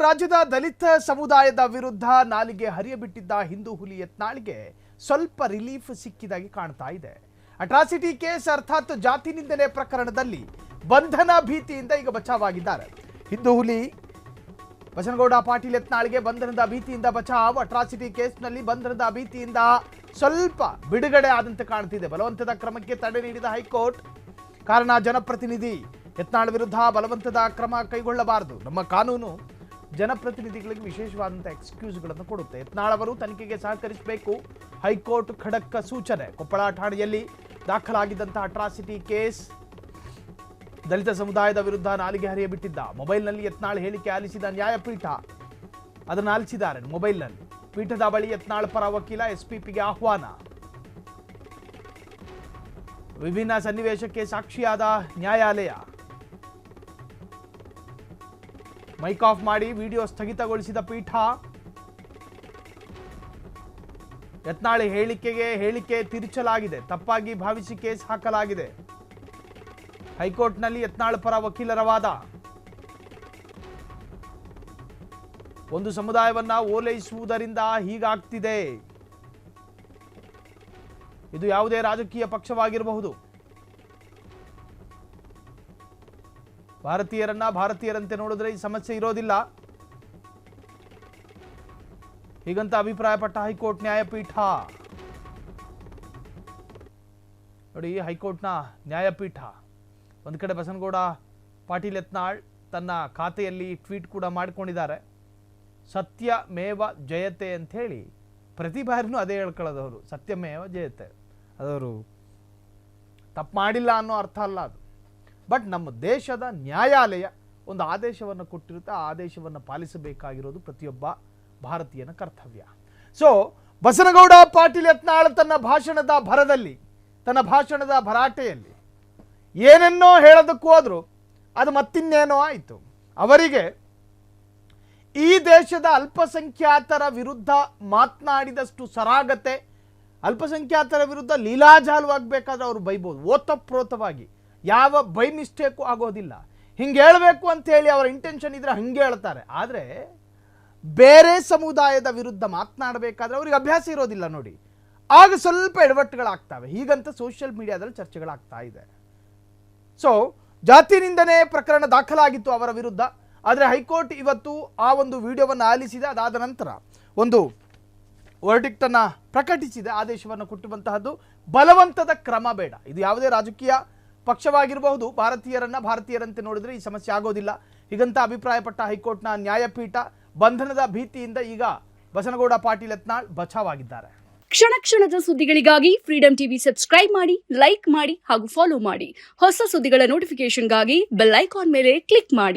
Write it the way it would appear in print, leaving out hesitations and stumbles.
ರಾಜ್ಯದ ದಲಿತ ಸಮುದಾಯದ ವಿರುದ್ಧ ನಾಲಿಗೆ ಹರಿಯಬಿಟ್ಟಿದ್ದ ಹಿಂದೂ ಹುಲಿ ಯತ್ನಾಳ್ಗೆ ಸ್ವಲ್ಪ ರಿಲೀಫ್ ಸಿಕ್ಕಿದಾಗಿ ಕಾಣ್ತಾ ಇದೆ. ಅಟ್ರಾಸಿಟಿ ಕೇಸ್ ಅರ್ಥಾತ್ ಜಾತಿ ನಿಂದನೆ ಪ್ರಕರಣದಲ್ಲಿ ಬಂಧನ ಭೀತಿಯಿಂದ ಈಗ ಬಚಾವಾಗಿದ್ದಾರೆ. ಹಿಂದೂ ಹುಲಿ ಬಸನಗೌಡ ಪಾಟೀಲ್ ಯತ್ನಾಳ್ಗೆ ಬಂಧನದ ಭೀತಿಯಿಂದ ಬಚಾವ್. ಅಟ್ರಾಸಿಟಿ ಕೇಸ್ನಲ್ಲಿ ಬಂಧನದ ಭೀತಿಯಿಂದ ಸ್ವಲ್ಪ ಬಿಡುಗಡೆ ಆದಂತೆ ಕಾಣ್ತಿದೆ. ಬಲವಂತದ ಕ್ರಮಕ್ಕೆ ತಡೆ ನೀಡಿದ ಹೈಕೋರ್ಟ್. ಕಾರಣ ಜನಪ್ರತಿನಿಧಿ ಯತ್ನಾಳ್ ವಿರುದ್ಧ ಬಲವಂತದ ಕ್ರಮ ಕೈಗೊಳ್ಳಬಾರದು. ನಮ್ಮ ಕಾನೂನು ಜನಪ್ರತಿನಿಧಿಗಳಿಗೆ ವಿಶೇಷವಾದಂಥ ಎಕ್ಸ್ಕ್ಯೂಸ್ಗಳನ್ನು ಕೊಡುತ್ತೆ. ಯತ್ನಾಳ್ ಅವರು ತನಿಖೆಗೆ ಸಹಕರಿಸಬೇಕು. ಹೈಕೋರ್ಟ್ ಖಡಕ್ ಸೂಚನೆ. ಕೊಪ್ಪಳ ಠಾಣೆಯಲ್ಲಿ ದಾಖಲಾಗಿದ್ದಂತಹ ಅಟ್ರಾಸಿಟಿ ಕೇಸ್ ದಲಿತ ಸಮುದಾಯದ ವಿರುದ್ಧ ನಾಲಿಗೆ ಹರಿಯಬಿಟ್ಟಿದ್ದ ಮೊಬೈಲ್ನಲ್ಲಿ ಯತ್ನಾಳ್ ಹೇಳಿಕೆ ಆಲಿಸಿದ ನ್ಯಾಯಪೀಠ ಅದನ್ನು ಆಲಿಸಿದ್ದಾರೆ. ಮೊಬೈಲ್ನಲ್ಲಿ ಪೀಠದ ಬಳಿ ಯತ್ನಾಳ್ ಪರ ವಕೀಲ ಎಸ್ಪಿಪಿಗೆ ಆಹ್ವಾನ. ವಿಭಿನ್ನ ಸನ್ನಿವೇಶಕ್ಕೆ ಸಾಕ್ಷಿಯಾದ ನ್ಯಾಯಾಲಯ. ಮೈಕ್ ಆಫ್ ಮಾಡಿ ವಿಡಿಯೋ ಸ್ಥಗಿತಗೊಳಿಸಿದ ಪೀಠ. ಯತ್ನಾಳ್ ಹೇಳಿಕೆ ತಿರುಚಲಾಗಿದೆ. ತಪ್ಪಾಗಿ ಭಾವಿಸಿ ಕೇಸ್ ಹಾಕಲಾಗಿದೆ. ಹೈಕೋರ್ಟ್ನಲ್ಲಿ ಯತ್ನಾಳ್ ಪರ ವಕೀಲರ ವಾದ. ಒಂದು ಸಮುದಾಯವನ್ನ ಓಲೈಸುವುದರಿಂದ ಹೀಗಾಗ್ತಿದೆ. ಇದು ಯಾವುದೇ ರಾಜಕೀಯ ಪಕ್ಷವಾಗಿರಬಹುದು. ಭಾರತೀಯರಂತೆ ನೋಡಿದ್ರೆ ಈ ಸಮಸ್ಯೆ ಇರೋದಿಲ್ಲ ಹೀಗಂತ ಅಭಿಪ್ರಾಯಪಟ್ಟ ಹೈಕೋರ್ಟ್ ನ್ಯಾಯಪೀಠ. ನೋಡಿ, ಹೈಕೋರ್ಟ್ನ ನ್ಯಾಯಪೀಠ ಒಂದು ಕಡೆ ಬಸನಗೌಡ ಪಾಟೀಲ್ ಯತ್ನಾಳ್ ತನ್ನ ಖಾತೆಯಲ್ಲಿ ಟ್ವೀಟ್ ಕೂಡ ಮಾಡಿಕೊಂಡಿದ್ದಾರೆ. ಸತ್ಯಮೇವ ಜಯತೆ ಅಂತ ಹೇಳಿ ಪ್ರತಿ ಬಾರಿನೂ ಅದೇ ಹೇಳ್ಕೊಳ್ಳೋದವರು. ಸತ್ಯಮೇವ ಜಯತೆ, ಅದವರು ತಪ್ಪು ಮಾಡಿಲ್ಲ ಅನ್ನೋ ಅರ್ಥ ಅಲ್ಲ ಅದು. ಬಟ್ ನಮ್ಮ ದೇಶದ ನ್ಯಾಯಾಲಯ ಒಂದು ಆದೇಶವನ್ನು ಕೊಟ್ಟಿರುತ್ತೆ. ಆ ಆದೇಶವನ್ನು ಪಾಲಿಸಬೇಕಾಗಿರೋದು ಪ್ರತಿಯೊಬ್ಬ ಭಾರತೀಯನ ಕರ್ತವ್ಯ. ಸೊ ಬಸನಗೌಡ ಪಾಟೀಲ್ ಯತ್ನಾಳ್ ತನ್ನ ಭಾಷಣದ ಭರಾಟೆಯಲ್ಲಿ ಏನನ್ನೋ ಹೇಳೋದಕ್ಕೂ ಹೋದ್ರು ಅದು ಮತ್ತಿನ್ನೇನೋ ಆಯಿತು. ಅವರಿಗೆ ಈ ದೇಶದ ಅಲ್ಪಸಂಖ್ಯಾತರ ವಿರುದ್ಧ ಮಾತನಾಡಿದಷ್ಟು ಸರಾಗತೆ, ಅಲ್ಪಸಂಖ್ಯಾತರ ವಿರುದ್ಧ ಲೀಲಾಜಾಲವಾಗಬೇಕಾದ್ರೆ ಅವರು ಬೈಬೋದು. ಓತಪ್ರೋತವಾಗಿ ಯಾವ ಬೈ ಮಿಸ್ಟೇಕು ಆಗೋದಿಲ್ಲ. ಹಿಂಗೆ ಹೇಳಬೇಕು ಅಂತ ಹೇಳಿ ಅವರ ಇಂಟೆನ್ಷನ್ ಇದ್ರೆ ಹಂಗೆ ಹೇಳ್ತಾರೆ. ಆದರೆ ಬೇರೆ ಸಮುದಾಯದ ವಿರುದ್ಧ ಮಾತನಾಡಬೇಕಾದ್ರೆ ಅವ್ರಿಗೆ ಅಭ್ಯಾಸ ಇರೋದಿಲ್ಲ ನೋಡಿ. ಆಗ ಸ್ವಲ್ಪ ಎಡವಟ್ಟುಗಳಾಗ್ತವೆ. ಹೀಗಂತ ಸೋಷಿಯಲ್ ಮೀಡಿಯಾದಲ್ಲಿ ಚರ್ಚೆಗಳಾಗ್ತಾ ಇದೆ. ಸೊ ಜಾತಿ ನಿಂದನೆ ಪ್ರಕರಣ ದಾಖಲಾಗಿತ್ತು ಅವರ ವಿರುದ್ಧ. ಆದರೆ ಹೈಕೋರ್ಟ್ ಇವತ್ತು ಆ ಒಂದು ವಿಡಿಯೋವನ್ನು ಆಲಿಸಿದೆ. ಅದಾದ ನಂತರ ಒಂದು ವರ್ಡಿಕ್ಟನ್ನು ಪ್ರಕಟಿಸಿದೆ. ಆದೇಶವನ್ನು ಕೊಟ್ಟಿರುವಂತಹದ್ದು ಬಲವಂತದ ಕ್ರಮ ಬೇಡ. ಇದು ಯಾವುದೇ ರಾಜಕೀಯ ಪಕ್ಷವಾಗಿರಬಹುದು. ಭಾರತೀಯರಂತೆ ನೋಡಿದ್ರೆ ಈ ಸಮಸ್ಯೆ ಆಗೋದಿಲ್ಲ ಹೀಗಂತ ಅಭಿಪ್ರಾಯಪಟ್ಟ ಹೈಕೋರ್ಟ್ನ ನ್ಯಾಯಪೀಠ. ಬಂಧನದ ಭೀತಿಯಿಂದ ಈಗ ಬಸನಗೌಡ ಪಾಟೀಲ್ ಯತ್ನಾಳ್ ಬಚಾವಾಗಿದ್ದಾರೆ. ಕ್ಷಣ ಕ್ಷಣದ ಸುದ್ದಿಗಳಿಗಾಗಿ ಫ್ರೀಡಂ ಟಿವಿ ಸಬ್ಸ್ಕ್ರೈಬ್ ಮಾಡಿ, ಲೈಕ್ ಮಾಡಿ ಹಾಗೂ ಫಾಲೋ ಮಾಡಿ. ಹೊಸ ಸುದ್ದಿಗಳ ನೋಟಿಫಿಕೇಶನ್ಗಾಗಿ ಬೆಲ್ ಐಕಾನ್ ಮೇಲೆ ಕ್ಲಿಕ್ ಮಾಡಿ.